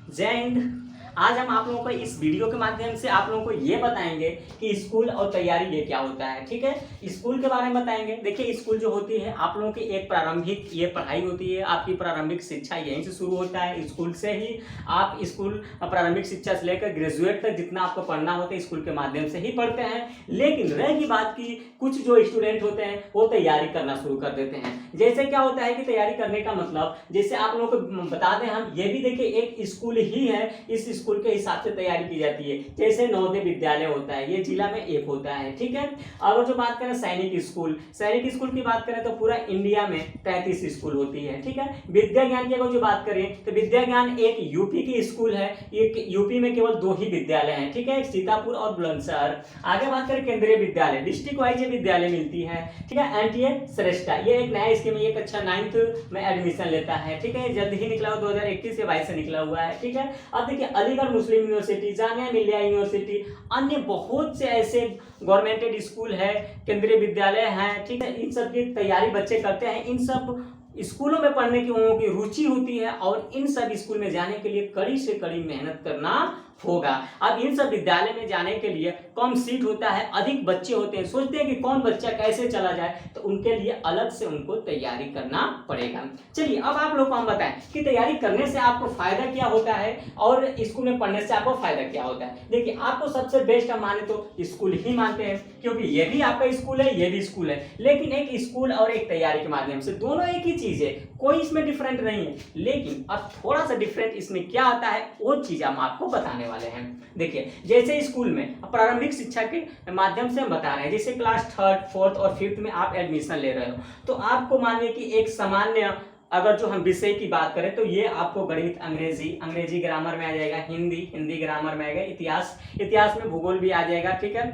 जय हिंद। आज हम आप लोगों को इस वीडियो के माध्यम से आप लोगों को ये बताएंगे कि स्कूल और तैयारी ये क्या होता है। ठीक है, स्कूल के बारे में बताएंगे। देखिए, स्कूल जो होती है आप लोगों की एक प्रारंभिक ये पढ़ाई होती है। आपकी प्रारंभिक शिक्षा यहीं से शुरू होता है, स्कूल से ही। आप स्कूल प्रारंभिक शिक्षा से लेकर ग्रेजुएट तक जितना आपको पढ़ना होता है स्कूल के माध्यम से ही पढ़ते हैं। लेकिन रहेगी बात की कुछ जो स्टूडेंट होते हैं वो तैयारी करना शुरू कर देते हैं। जैसे क्या होता है कि तैयारी करने का मतलब, जैसे आप लोगों को बता दें, हम ये भी देखिए एक स्कूल ही है, इस स्कूल के हिसाब से तैयारी की जाती है। जैसे नवोदय विद्यालय होता है, ये जिला में एक होता है। ठीक है, अगर जो बात करें सैनिक स्कूल की बात करें तो पूरा इंडिया में 33 स्कूल होती है। ठीक है, विद्या ज्ञान की अगर जो बात करें तो विद्या ज्ञान एक यूपी की स्कूल है। एक यूपी में केवल 2 ही विद्यालय हैं। ठीक है, सीतापुर और बुलंदशहर। आगे बात करें केंद्रीय विद्यालय, डिस्ट्रिक्ट वाइज विद्यालय मिलती है। ठीक है, एनटीए श्रेष्ठा ये एक नया स्कीम है, ये कक्षा 9th में एडमिशन लेता है। ठीक है, जल्द ही निकला हुआ 2021 या 22 से निकला हुआ है। ठीक है, अब देखिए अलीगढ़ मुस्लिम यूनिवर्सिटी, जामिया मिलिया यूनिवर्सिटी, अन्य बहुत से ऐसे गवर्नमेंटेड स्कूल है, केंद्रीय विद्यालय हैं। ठीक है, इन सब की तैयारी बच्चे करते हैं। इन सब स्कूलों में पढ़ने की उन लोगों की रुचि होती है और इन सब स्कूल में जाने के लिए कड़ी से कड़ी मेहनत करना होगा। अब इन सब विद्यालय में जाने के लिए कम सीट होता है, अधिक बच्चे होते हैं, सोचते हैं कि कौन बच्चा कैसे चला जाए, तो उनके लिए अलग से उनको तैयारी करना पड़ेगा। चलिए अब आप लोग को हम बताएं कि तैयारी करने से आपको फायदा क्या होता है और स्कूल में पढ़ने से आपको फायदा क्या होता है। देखिए, आपको सबसे बेस्ट हम माने तो स्कूल ही मानते हैं, क्योंकि ये भी आपका स्कूल है, ये भी स्कूल है। लेकिन एक स्कूल और एक तैयारी के माध्यम से दोनों एक ही चीज है, कोई इसमें डिफरेंट नहीं है। लेकिन अब थोड़ा सा डिफरेंट इसमें क्या आता है वो चीज हम आपको बताने वाले हैं। देखिए, जैसे स्कूल में प्रारंभिक शिक्षा के माध्यम से हम बता रहे हैं, जैसे क्लास 3rd 4th और 5th में आप एडमिशन ले रहे हो, तो आपको मानिए कि एक सामान्य अगर जो हम विषय की बात करें तो ये आपको गणित, अंग्रेजी ग्रामर में आ जाएगा, हिंदी ग्रामर में आएगा, इतिहास में भूगोल भी आ जाएगा। ठीक है,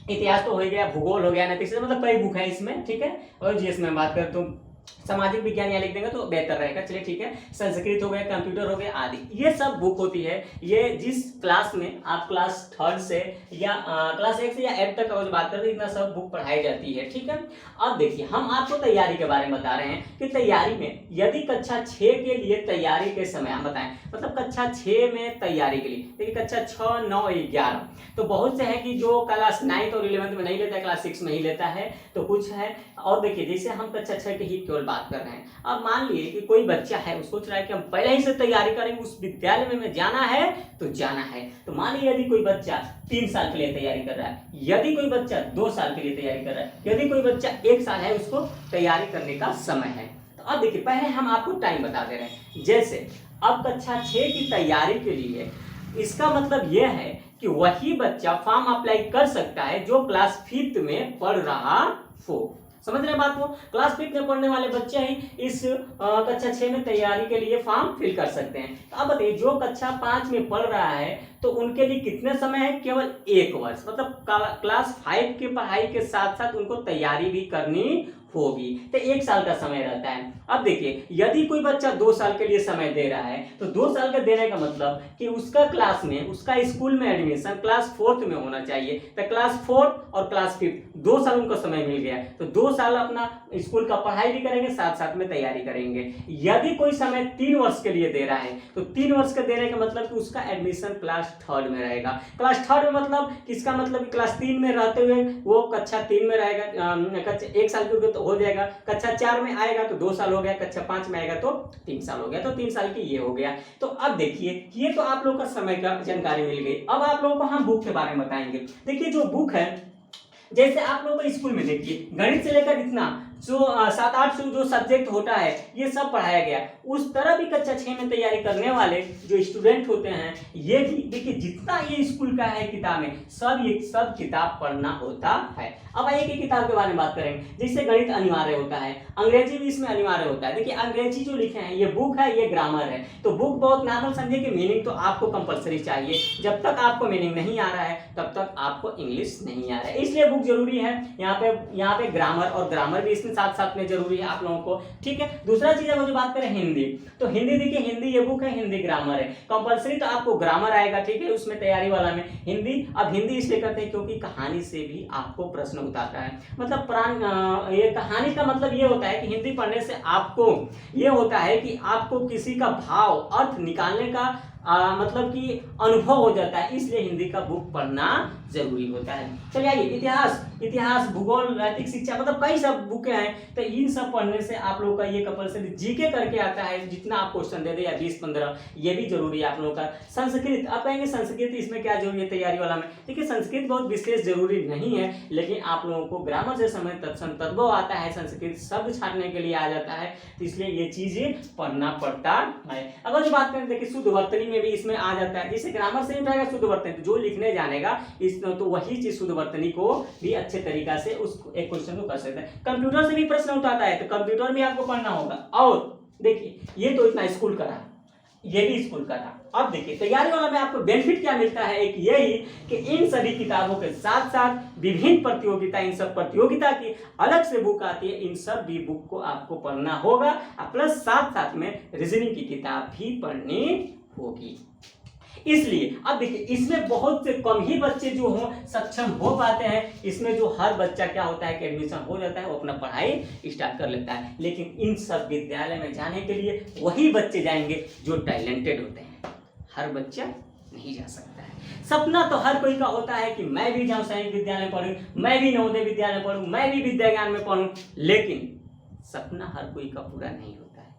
इतिहास तो हो गया, भूगोल हो गया, नैतिक मतलब कई बुक है इसमें। ठीक है, और जीएस में बात करें तो सामाजिक विज्ञान यहाँ लिख देंगे तो बेहतर रहेगा। चलिए ठीक है, संस्कृत हो गया, कंप्यूटर हो गया आदि, ये सब बुक होती है। ये जिस क्लास में आप क्लास 3rd से या क्लास 1 से या 8 तक अगर बात करते हैं, इतना सब बुक पढ़ाई जाती है। ठीक है, अब देखिए हम आपको तैयारी के बारे में बता रहे हैं कि तैयारी में यदि कक्षा 6 के लिए तैयारी के समय हम बताएं, मतलब कक्षा 6 में तैयारी के लिए, देखिए कक्षा 6, 9, 11 तो बहुत से है कि जो क्लास 9th और 11th में नहीं लेता है, क्लास 6 में ही लेता है, तो कुछ है। और देखिए जैसे हम कक्षा 6 के ही केवल बात कर रहे हैं। अब मान लिए कि कोई बच्चा है, उसको सोच रहा है कि हम पहले ही से तैयारी करेंगे, उस विद्यालय में जाना है तो जाना है। तो मान लीजिए यदि कोई बच्चा 3 साल के लिए तैयारी कर रहा है, यदि कोई बच्चा 2 साल के लिए तैयारी कर रहा है, यदि कोई बच्चा 1 साल है, उसको तैयारी करने का समय है। तो अब देखिए पहले हम आपको टाइम बता दे रहे हैं। जैसे अब कक्षा 6 की तैयारी के लिए इसका मतलब यह है कि वही बच्चा फॉर्म अप्लाई कर सकता है जो क्लास 5th में पढ़ रहा हो। समझ रहे बात को, क्लास 5th में पढ़ने वाले बच्चे ही इस कक्षा 6 में तैयारी के लिए फॉर्म फिल कर सकते हैं। तो अब बताइए जो कक्षा 5 में पढ़ रहा है तो उनके लिए कितने समय है, केवल 1 वर्ष, मतलब क्लास 5 की पढ़ाई के साथ साथ उनको तैयारी भी करनी होगी, तो 1 साल का समय रहता है। अब देखिए यदि कोई बच्चा 2 साल के लिए समय दे रहा है तो 2 साल का देने का मतलब कि उसका क्लास में, उसका स्कूल में एडमिशन क्लास 4th में होना चाहिए। तो क्लास 4th और क्लास 5th 2 साल उनको समय मिल गया, तो 2 साल अपना स्कूल का पढ़ाई भी करेंगे, साथ साथ में तैयारी करेंगे। यदि कोई समय 3 वर्ष के लिए दे रहा है तो 3 वर्ष का देने का मतलब कि उसका एडमिशन क्लास 3rd में रहेगा। क्लास 3rd में मतलब किसका मतलब कि क्लास 3 में रहते हुए वो कक्षा 3 में रहेगा, कक्षा 1 साल के तो हो जाएगा। कक्षा 4 में आएगा तो 2 साल हो गया, कक्षा 5 में आएगा तो 3 साल हो गया, तो 3 साल की ये हो गया। तो अब देखिए ये तो आप लोगों का समय का जानकारी मिल गई। अब आप लोगों को हम बुक के बारे में बताएंगे। देखिए जो बुक है, जैसे आप लोगों को स्कूल में देखिए गणित से लेकर इतना जो 7-8 जो सब्जेक्ट होता है ये सब पढ़ाया गया, उस तरह भी कक्षा 6 में तैयारी करने वाले जो स्टूडेंट होते हैं ये भी देखिए जितना ये स्कूल का है किताबें, सब किताब पढ़ना होता है। अब एक ही किताब के बारे में बात करेंगे। जैसे गणित अनिवार्य होता है, अंग्रेजी भी इसमें अनिवार्य होता है। देखिए अंग्रेजी जो लिखे हैं ये बुक है, ये ग्रामर है, तो बुक बहुत नॉर्मल समझिए कि मीनिंग तो आपको कंपलसरी चाहिए। जब तक आपको मीनिंग नहीं आ रहा है तब तक आपको इंग्लिश नहीं आ रहा है, इसलिए बुक जरूरी है। यहाँ पे ग्रामर, और ग्रामर भी साथ साथ में जरूरी है आप लोगों को। ठीक है, दूसरा चीज है वो जो बात करें हिंदी, तो हिंदी देखिए हिंदी ये बुक है, हिंदी ग्रामर है, कंपलसरी तो आपको ग्रामर आएगा। ठीक है, उसमें तैयारी वाला में हिंदी। अब हिंदी इसलिए करते हैं क्योंकि कहानी से भी आपको प्रश्न उतारता है, मतलब ये कहानी का मतलब ये होता है कि हिंदी पढ़ने से आपको ये होता है कि आपको किसी का भाव अर्थ निकालने का मतलब कि अनुभव हो जाता है, इसलिए हिंदी का बुक पढ़ना जरूरी होता है। चलिए आइए, इतिहास, भूगोल, नैतिक शिक्षा, मतलब कई सब बुकें हैं, तो इन सब पढ़ने से आप लोगों का ये कंपल्सरी जीके करके आता है, जितना आप क्वेश्चन दे दे या 20-15, ये भी जरूरी है आप लोगों का। संस्कृत, आप कहेंगे संस्कृत इसमें क्या जरूरी है तैयारी वाला में? देखिए संस्कृत बहुत विशेष जरूरी नहीं है, लेकिन आप लोगों को ग्रामर से समय तत्सम तद्भव आता है, संस्कृत शब्द छाटने के लिए आ जाता है, तो इसलिए ये चीजें पढ़ना पड़ता है। अगर जो बात करें देखिए शुद्ध वर्तनी में भी इसमें आ जाता है, जैसे ग्रामर से उठाएगा शुद्ध वर्तनी, तो जो लिखने जानेगा इस तो वही चीज शुद्ध वर्तनी को भी अच्छे तरीका से उस एक क्वेश्चन को कर सकता है। कंप्यूटर से भी प्रश्न उठाता है, तो कंप्यूटर भी आपको पढ़ना होगा। और देखिए ये तो इतना स्कूल का रहा, ये भी स्कूल का था। अब देखिए तैयारी वाला में आपको बेनिफिट क्या मिलता है, एक यही कि इन सभी किताबों के साथ साथ विभिन्न प्रतियोगिता, इन सब प्रतियोगिता की अलग से बुक आती है, इन सब भी बुक को आपको पढ़ना होगा, प्लस साथ साथ में रीजनिंग की किताब भी पढ़नी होगी। इसलिए अब देखिए इसमें बहुत से कम ही बच्चे जो हो सक्षम हो पाते हैं, इसमें जो हर बच्चा क्या होता है कि एडमिशन हो जाता है, वो अपना पढ़ाई स्टार्ट कर लेता है, लेकिन इन सब विद्यालय में जाने के लिए वही बच्चे जाएंगे जो टैलेंटेड होते हैं, हर बच्चा नहीं जा सकता है। सपना तो हर कोई का होता है कि मैं भी जाऊं सैनिक विद्यालय पढ़ूं, मैं भी नवोदय विद्यालय पढ़ूं, मैं भी विद्या ज्ञान में पढ़ूं, लेकिन सपना हर कोई का पूरा नहीं होता है।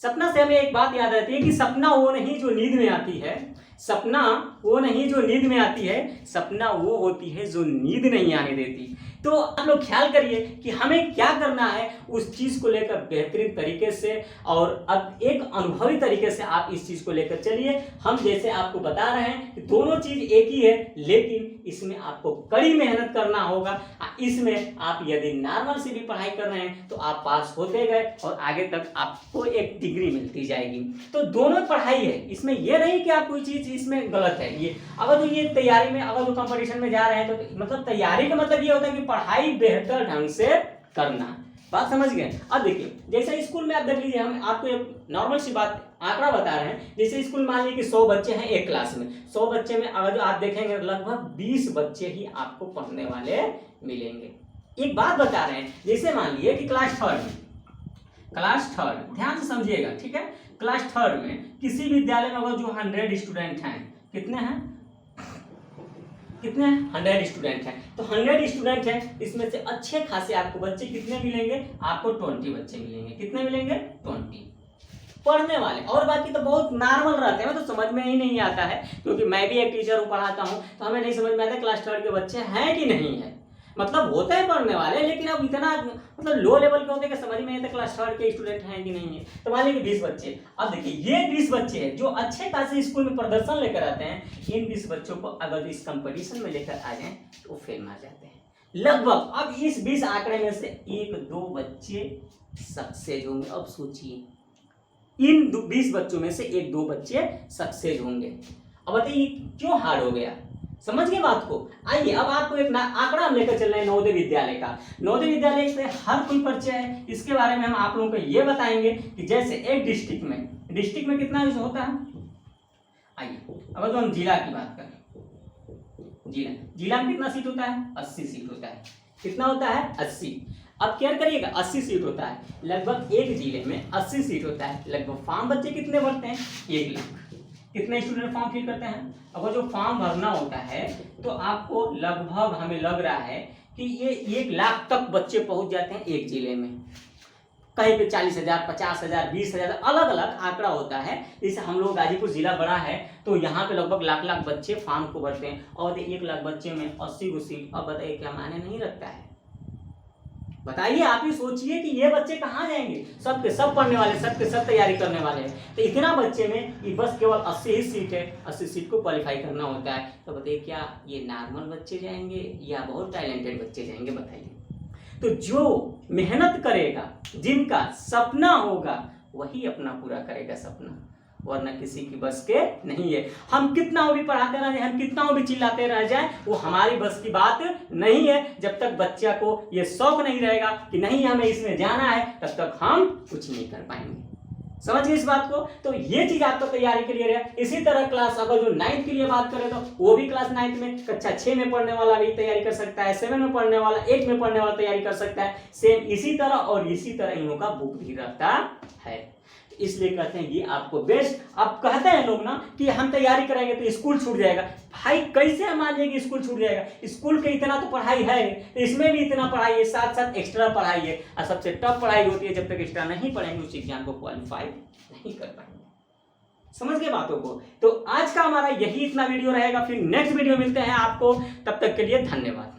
सपना से हमें एक बात याद आती है कि सपना वो नहीं जो नींद में आती है, सपना वो नहीं जो नींद में आती है, सपना वो होती है जो नींद नहीं आने देती। तो आप लोग ख्याल करिए कि हमें क्या करना है, उस चीज को लेकर बेहतरीन तरीके से और अब एक अनुभवी तरीके से आप इस चीज को लेकर चलिए। हम जैसे आपको बता रहे हैं कि दोनों चीज एक ही है, लेकिन इसमें आपको कड़ी मेहनत करना होगा। इसमें आप यदि नॉर्मल से भी पढ़ाई कर रहे हैं तो आप पास होते गए और आगे तक आपको एक डिग्री मिलती जाएगी। तो दोनों पढ़ाई है, इसमें यह नहीं कि आप कोई चीज इसमें गलत है। ये अगर तो ये तैयारी में, अगर तो कंपटीशन में जा रहे हैं तो मतलब तैयारी का मतलब ये होता है कि पढ़ाई बेहतर ढंग से करना। बात समझ गए? अब देखिए जैसे स्कूल में आप देख लीजिए, हम आपको एक नॉर्मल सी बात आंकड़ा बता रहे हैं। जैसे स्कूल मान लीजिए कि 100 बच्चे हैं एक क्लास में, 100 बच्चे में अगर जो आप देखेंगे लगभग 20 बच्चे ही आपको पढ़ने वाले मिलेंगे। एक बात बता रहे हैं, जैसे मान लीजिए कि क्लास थर्ड ध्यान से समझिएगा, ठीक है। क्लास थर्ड में किसी विद्यालय में अगर जो 100 स्टूडेंट हैं, कितने हैं 100 स्टूडेंट हैं, तो 100 स्टूडेंट हैं, इसमें से अच्छे खासे आपको बच्चे कितने मिलेंगे, आपको 20 बच्चे मिलेंगे। कितने मिलेंगे? 20 पढ़ने वाले। और बाकी तो बहुत नॉर्मल रहते हैं, तो समझ में ही नहीं आता है, क्योंकि मैं भी एक टीचर हूँ, पढ़ाता हूँ, तो हमें नहीं समझ में आता क्लास थर्ड के बच्चे हैं कि नहीं है। मतलब होते हैं पढ़ने वाले, लेकिन अब इतना मतलब लो लेवल के होते हैं कि समझ में नहीं आता क्लास थर्ड के स्टूडेंट हैं कि नहीं है। तो मान लीजिए 20 बच्चे। अब देखिए ये 20 बच्चे हैं जो अच्छे खासे स्कूल में प्रदर्शन लेकर आते हैं, इन 20 बच्चों को अगर इस कंपटीशन में लेकर आ जाए तो फेल मार जाते हैं लगभग। अब इस 20 आंकड़े में से 1-2 बच्चे सक्सेस होंगे। अब सोचिए इन 20 बच्चों में से 1-2 बच्चे सक्सेस होंगे। अब बताइए क्यों हार्ड हो गया, समझ गए बात को? आइए अब आपको एक आंकड़ा हम लेकर चल रहे हैं नवोदय विद्यालय का। नवोदय विद्यालय से हर कोई परिचय है, इसके बारे में हम आप लोगों को ये बताएंगे कि जैसे एक डिस्ट्रिक्ट में कितना होता है। आइए अब तो हम जिला की बात करें, जिला में कितना सीट होता है? 80 सीट होता है। कितना होता है? 80। अब क्या करिएगा, 80 सीट होता है, लगभग एक जिले में 80 सीट होता है। लगभग फॉर्म बच्चे कितने भरते हैं? 1 लाख। कितने स्टूडेंट फॉर्म फिल करते हैं? अगर जो फॉर्म भरना होता है तो आपको लगभग हमें लग रहा है कि ये 1 लाख तक बच्चे पहुंच जाते हैं एक जिले में। कहीं पे 40,000, 50,000, 20,000 अलग अलग आंकड़ा होता है। जैसे हम लोग गाजीपुर जिला बड़ा है तो यहाँ पे लगभग लाख बच्चे फॉर्म को भरते हैं, और 1 लाख बच्चे में 80 को सीट। अब बताइए क्या मायने नहीं रखता है? बताइए, आप ही सोचिए कि ये बच्चे कहाँ जाएंगे? सब के सब पढ़ने वाले, सब के सब तैयारी करने वाले हैं, तो इतना बच्चे में ये बस केवल 80 ही सीट है, 80 सीट को क्वालिफाई करना होता है। तो बताइए क्या ये नॉर्मल बच्चे जाएंगे या बहुत टैलेंटेड बच्चे जाएंगे? बताइए। तो जो मेहनत करेगा, जिनका सपना होगा, वही अपना पूरा करेगा सपना, वरना किसी की बस के नहीं है। हम कितना भी पढ़ाते रह जाए, हम कितना भी चिल्लाते रह जाए, वो हमारी बस की बात नहीं है। जब तक बच्चा को ये शौक नहीं रहेगा कि नहीं हमें इसमें जाना है, तब तक हम कुछ नहीं कर पाएंगे। समझिए इस बात को। तो ये चीज आपका तैयारी के लिए रहे। इसी तरह क्लास अगर जो 9th के लिए बात करें तो वो भी क्लास 9th में कक्षा 6 में पढ़ने वाला भी तैयारी कर सकता है, 7 में पढ़ने वाला, 8 में पढ़ने वाला तैयारी कर सकता है। सेम इसी तरह और इसी तरह इन लोगों का बुक भी रहता है। इसलिए कहते हैं ये आपको बेस्ट। अब कहते हैं लोग ना कि हम तैयारी करेंगे तो स्कूल छूट जाएगा। भाई कैसे हम मान लेंगे कि स्कूल छूट जाएगा? स्कूल के इतना तो पढ़ाई है, इसमें भी इतना पढ़ाई है, साथ साथ एक्स्ट्रा पढ़ाई है, और सबसे टफ पढ़ाई होती है जब तक एक्स्ट्रा नहीं पढ़ेंगे उस एग्जाम को क्वालिफाई नहीं कर पाएंगे। समझ गए बातों को? तो आज का हमारा यही इतना वीडियो रहेगा, फिर नेक्स्ट वीडियो मिलते हैं आपको, तब तक के लिए धन्यवाद।